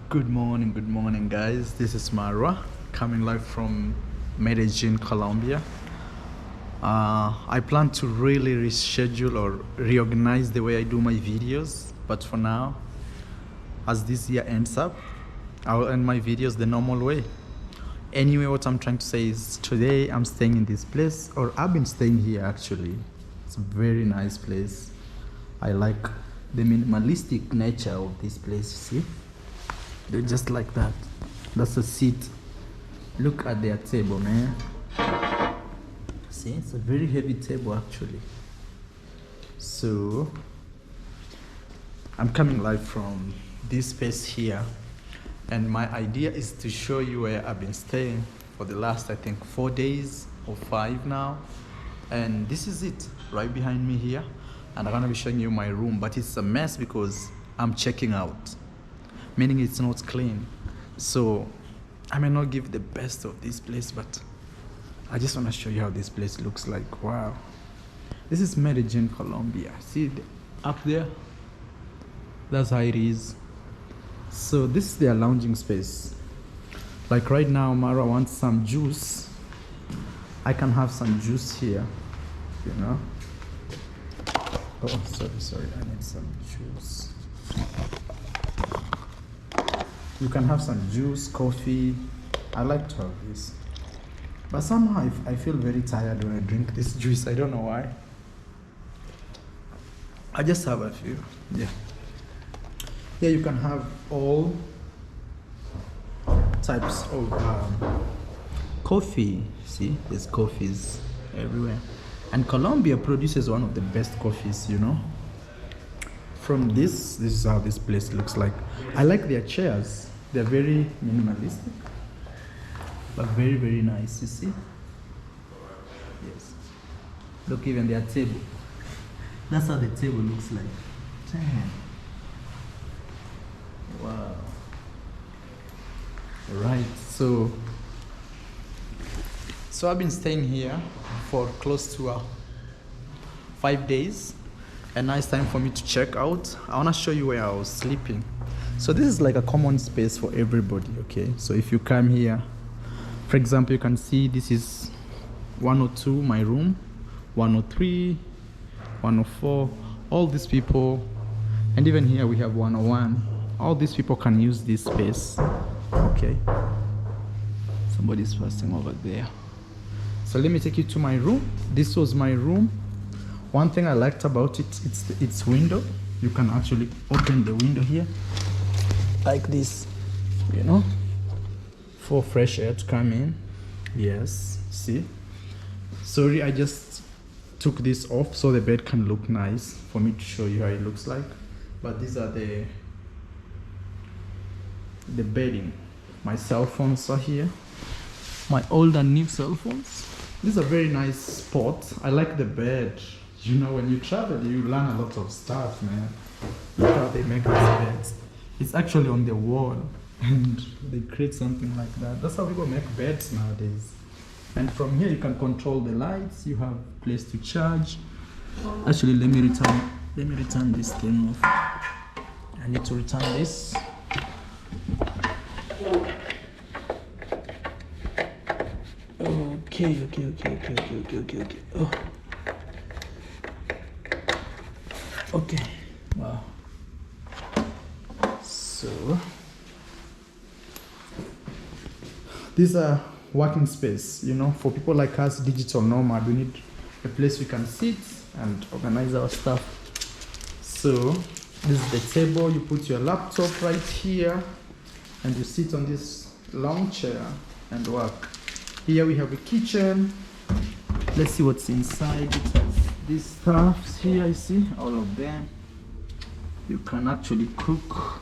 Good morning, guys. This is Marwa coming live from Medellin, Colombia. I plan to really reschedule or reorganize the way I do my videos, but for now, as this year ends up, I'll end my videos the normal way. Anyway, what I'm trying to say is today I'm staying in this place, or I've been staying here actually. It's a very nice place. I like the minimalistic nature of this place, you see? They're just like that. That's a seat. Look at their table, man. See, it's a very heavy table actually. So I'm coming live from this space here, and my idea is to show you where I've been staying for the last, I think, 4 days or 5 now. And this is it right behind me here, and I'm gonna be showing you my room, but it's a mess because I'm checking out, meaning it's not clean. So I may not give the best of this place, but I just want to show you how this place looks like. Wow, this is Medellin, Colombia. See up there? That's how it is. So this is their lounging space. Like right now, Mara wants some juice. I can have some juice here, you know. Oh, sorry, I need some juice. You can have some juice, coffee. I like to have this, but somehow I feel very tired when I drink this juice. I don't know why. I just have a few. Yeah, you can have all types of coffee. See, there's coffees everywhere, and Colombia produces one of the best coffees, you know. From this is how this place looks like. I like their chairs. They're very minimalistic, but very, very nice, you see? Yes. Look, even their table. That's how the table looks like. Damn. Wow. Right, so I've been staying here for close to 5 days, and now it's time for me to check out. I want to show you where I was sleeping. So this is like a common space for everybody, okay? So if you come here, for example, you can see this is 102, my room, 103, 104, all these people, and even here we have 101. All these people can use this space, okay? Somebody's passing over there. So let me take you to my room. This was my room. One thing I liked about it, it's its window. You can actually open the window here like this, you know, for fresh air to come in. Yes, see? Sorry, I just took this off so the bed can look nice for me to show you how it looks like. But these are the bedding. My cell phones are here, my old and new cell phones. This is a very nice spot. I like the bed. You know, when you travel, you learn a lot of stuff, man. Look how they make these beds. It's actually on the wall, and they create something like that. That's how people make beds nowadays. And from here, you can control the lights. You have a place to charge. Actually, let me return this thing off. I need to return this. Okay. Oh. Okay. Wow. So these are working space, you know, for people like us, digital nomad. We need a place we can sit and organize our stuff. So this is the table. You put your laptop right here, and you sit on this long chair and work. Here we have a kitchen. Let's see what's inside. It has these stuffs here. You see all of them. You can actually cook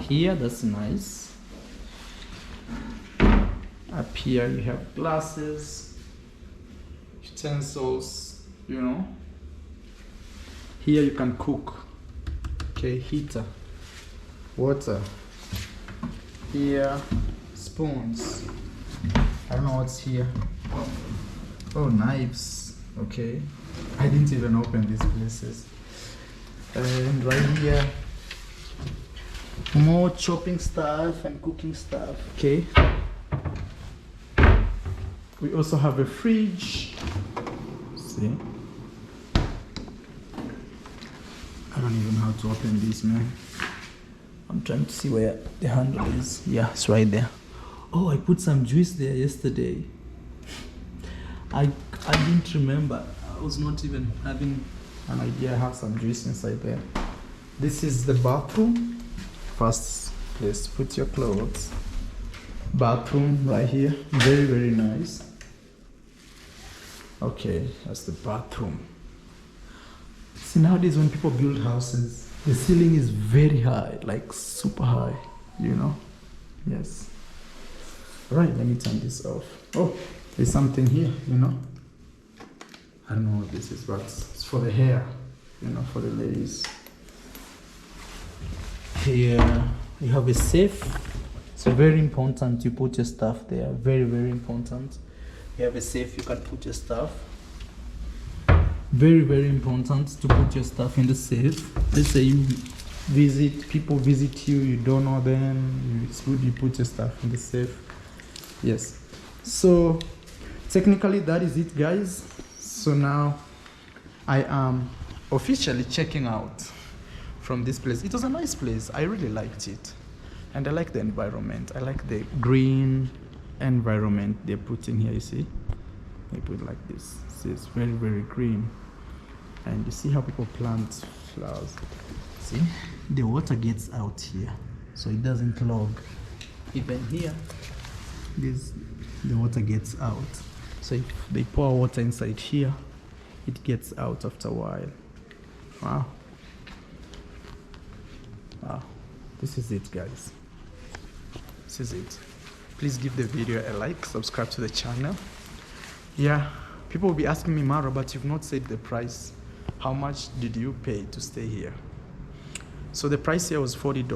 here. That's nice. Up here you have glasses, utensils, you know. Here you can cook. Okay, heater, water. Here, spoons. I don't know what's here. Oh, knives. Okay, I didn't even open these places. And right here More chopping stuff and cooking stuff. Okay. We also have a fridge. See? I don't even know how to open this, man. I'm trying to see where the handle is. Yeah, it's right there. Oh, I put some juice there yesterday. I didn't remember. I was not even having an idea I have some juice inside there. This is the bathroom. First place to put your clothes. Bathroom right here. Very, very nice. Okay, that's the bathroom. See, nowadays when people build houses, the ceiling is very high, like super high, you know? Yes. Right, let me turn this off. Oh, there's something here, you know? I don't know what this is, but it's for the hair, you know, for the ladies. Here, you have a safe. It's very important you put your stuff there. Very, very important. You have a safe, you can put your stuff. Very, very important to put your stuff in the safe. Let's say you visit, people visit you, you don't know them, it's good you put your stuff in the safe. Yes. So technically that is it, guys. So now I am officially checking out from this place. It was a nice place. I really liked it. And I like the environment. I like the green environment they put in here, you see? They put it like this. See, it's very, very green. And you see how people plant flowers. See? The water gets out here, so it doesn't clog. Even here, the water gets out. So if they pour water inside here, it gets out after a while. Wow. Wow. This is it, guys. This is it. Please give the video a like, subscribe to the channel. Yeah, people will be asking me, Mara, but you've not said the price. How much did you pay to stay here? So the price here was $40,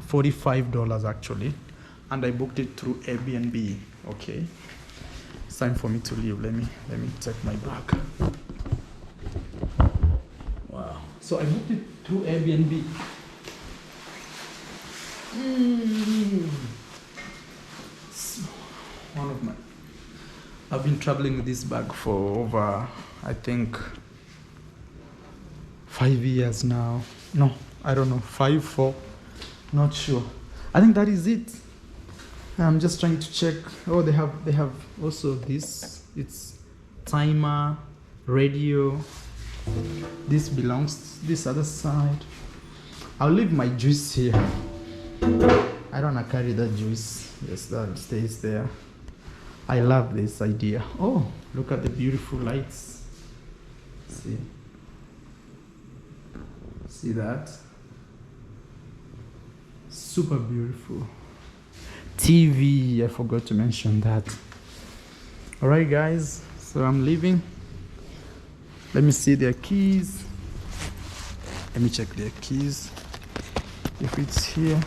$45 actually, and I booked it through Airbnb. Okay, it's time for me to leave. Let me check my bag. Wow. So I booked it through Airbnb. One of my, I've been traveling with this bag for over, I think, 5 years now. No, I don't know, 5, 4, not sure. I think that is it. I'm just trying to check. Oh, they have also this. It's timer, radio. This belongs to this other side. I'll leave my juice here. I don't want to carry that juice. Yes, that stays there. I love this idea. Oh, look at the beautiful lights. See? See that? Super beautiful. TV, I forgot to mention that. Alright guys, so I'm leaving. Let me see their keys. Let me check their keys. If it's here.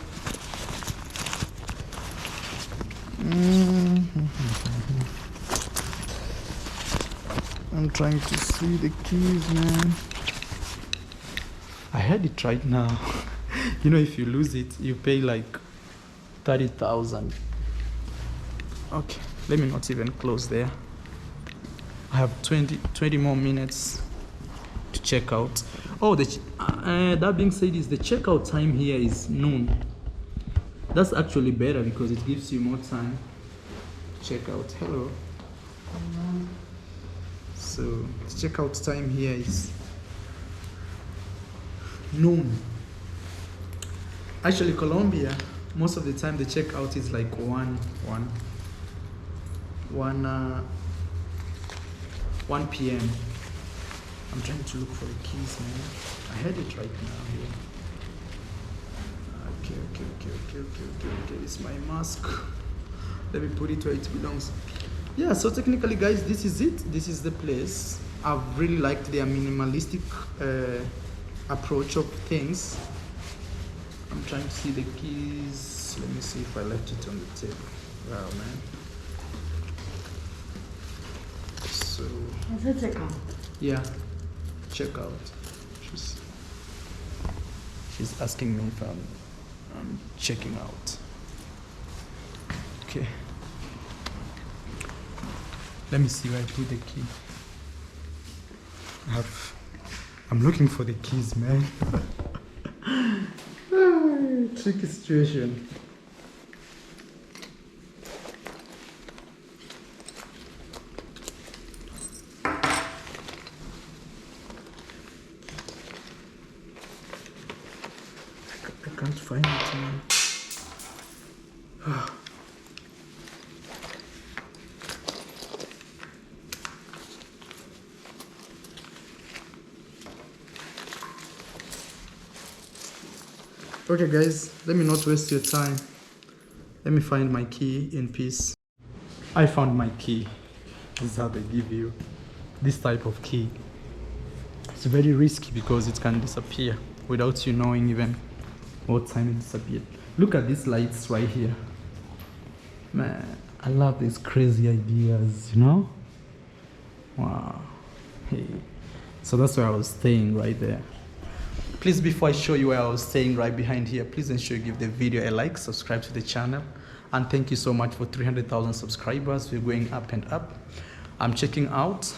I'm trying to see the keys, man. I had it right now. You know, if you lose it, you pay like 30,000. Okay, let me not even close there. I have 20 more minutes to check out. Oh, that being said, is the checkout time here is noon. That's actually better because it gives you more time to check out. Hello. So the checkout time here is noon. Actually, Colombia, most of the time the checkout is like 1 p.m. I'm trying to look for the keys, man. I had it right now here. Okay. It's my mask. Let me put it where it belongs. Yeah, so technically, guys, this is it. This is the place. I've really liked their minimalistic approach of things. I'm trying to see the keys. Let me see if I left it on the table. Wow, man. So. Is it checkout? Yeah, checkout. She's asking me if I'm checking out. Okay. Let me see where I put the key. I'm looking for the keys, man. Tricky situation. I can't find it, man. Okay guys, let me not waste your time. Let me find my key in peace. I found my key. This is how they give you this type of key. It's very risky because it can disappear without you knowing even what time it disappeared. Look at these lights right here. Man, I love these crazy ideas, you know? Wow. Hey. So that's where I was staying right there. Please, before I show you where I was staying right behind here, please ensure you give the video a like, subscribe to the channel, and thank you so much for 300,000 subscribers. We're going up and up. I'm checking out.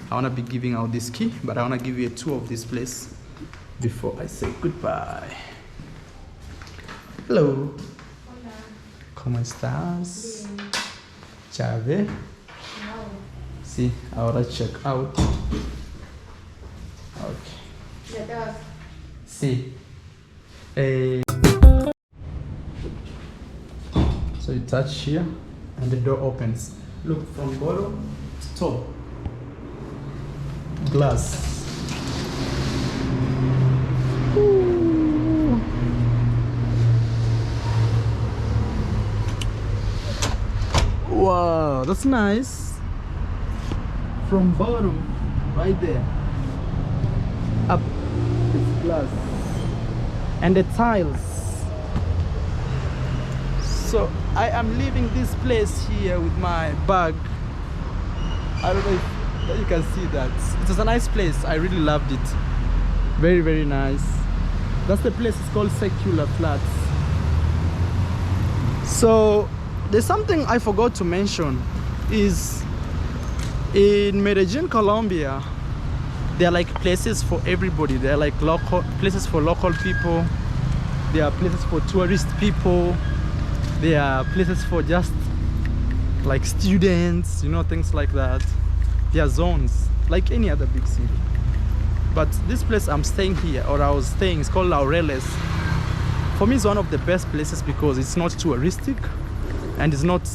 I want to be giving out this key, but I want to give you a tour of this place before I say goodbye. Hello. Hola. ¿Cómo estás? Bien. Chave. No. Sí, ahora check out. Okay. Ya te vas. Sí. So you touch here and the door opens. Look from bottom to top. Glass. Ooh. Wow, that's nice. From bottom, right there, up, it's glass. And the tiles. So I am leaving this place here with my bag. I don't know if you can see that. It was a nice place. I really loved it. Very, very nice. That's the place. It's called Secular Flats. So there's something I forgot to mention is in Medellin, Colombia, there are like places for everybody. There are like local places for local people. There are places for tourist people. There are places for just like students, you know, things like that. There are zones like any other big city. But this place I'm staying here, or I was staying, is called Laureles. For me, it's one of the best places because it's not touristic and it's not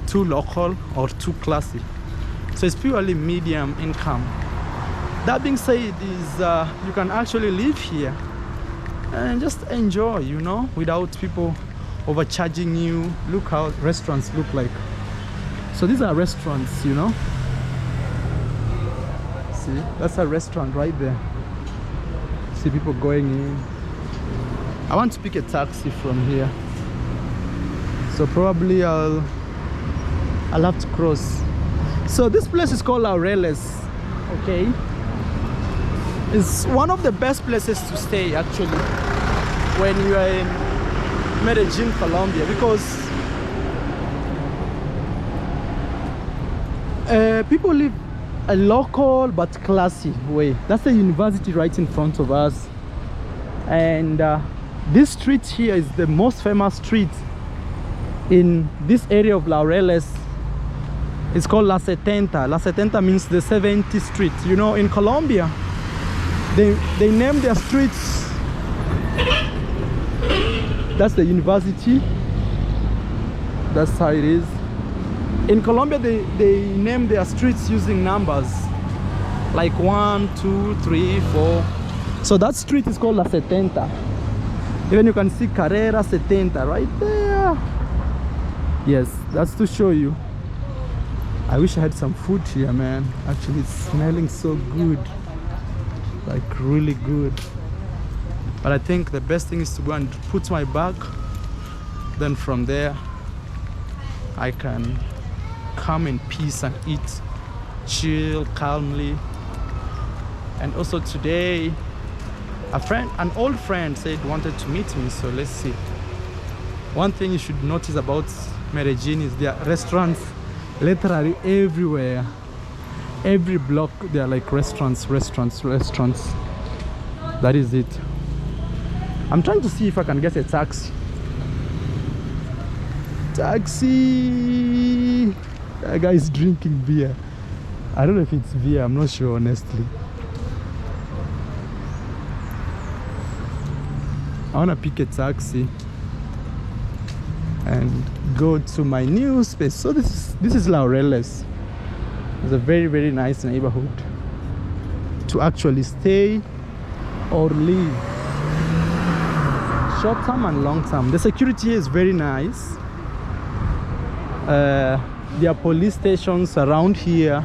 too local or too classy. So it's purely medium income. That being said, is you can actually live here and just enjoy, you know, without people overcharging you. Look how restaurants look like. So these are restaurants, you know. See, that's a restaurant right there. See people going in. I want to pick a taxi from here, so probably I'll have to cross. So this place is called Laureles. Okay, it's one of the best places to stay actually when you are in Medellin, Colombia, because people live a local but classy way. That's the university right in front of us, and this street here is the most famous street in this area of Laureles. It's called La 70. La 70 means the 70th street. You know, in Colombia, they name their streets. That's the university. That's how it is. In Colombia, they name their streets using numbers, like 1, 2, 3, 4. So that street is called La 70. Even you can see Carrera 70 right there. Yes, that's to show you. I wish I had some food here, man. Actually, it's smelling so good, like really good. But I think the best thing is to go and put my bag. Then from there, I can come in peace and eat, chill calmly. And also today, an old friend said wanted to meet me, so let's see One thing you should notice about Medellin is there are restaurants literally everywhere. Every block there are like restaurants. That is it. I'm trying to see if I can get a taxi. Taxi! That guy is drinking beer. I don't know if it's beer, I'm not sure honestly. I wanna pick a taxi and go to my new space. So this is Laureles. It's a very, very nice neighborhood to actually stay or live, short term and long term. The security here is very nice. There are police stations around here,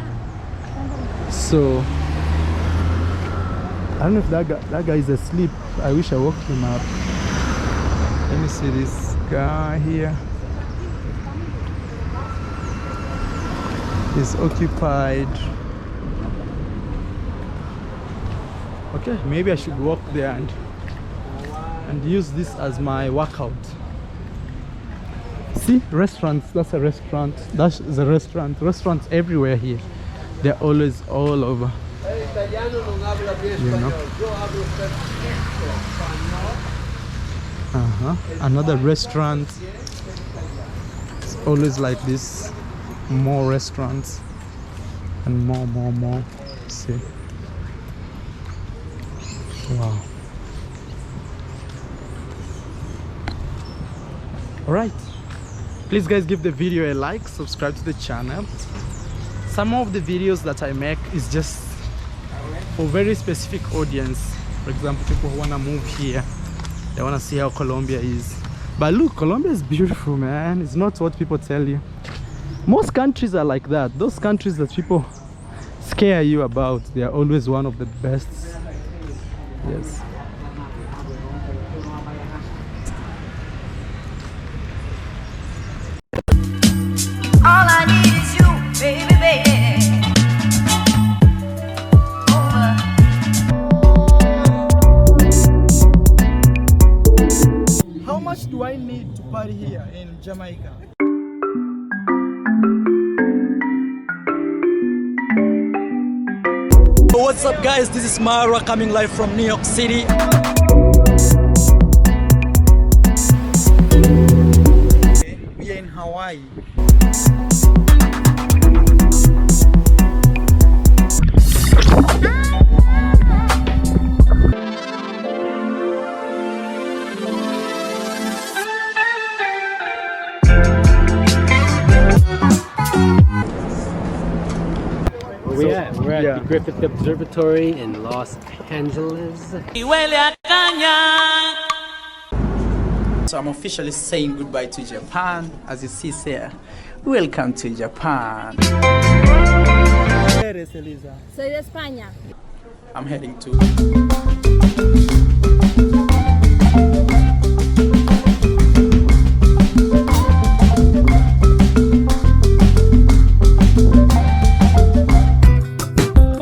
so I don't know if that guy is asleep. I wish I woke him up. Let me see this guy here. He's occupied. Okay, maybe I should walk there and use this as my workout. See, restaurants. That's a restaurant. That's the restaurant. Restaurants everywhere here. They're always all over. You know. Another restaurant. It's always like this. More restaurants and more. See. Wow. All right. Please guys, give the video a like, subscribe to the channel. Some of the videos that I make is just for very specific audience. For example, people who want to move here, they want to see how Colombia is. But look, Colombia is beautiful, man. It's not what people tell you. Most countries are like that. Those countries that people scare you about, they are always one of the best. Yes. All I need is you, baby, baby. How much do I need to party here in Jamaica? What's up guys, this is Mara coming live from New York City. We are in Hawaii. We're at the Griffith Observatory in Los Angeles. So I'm officially saying goodbye to Japan. As you see here, welcome to Japan. Soy de España. I'm heading to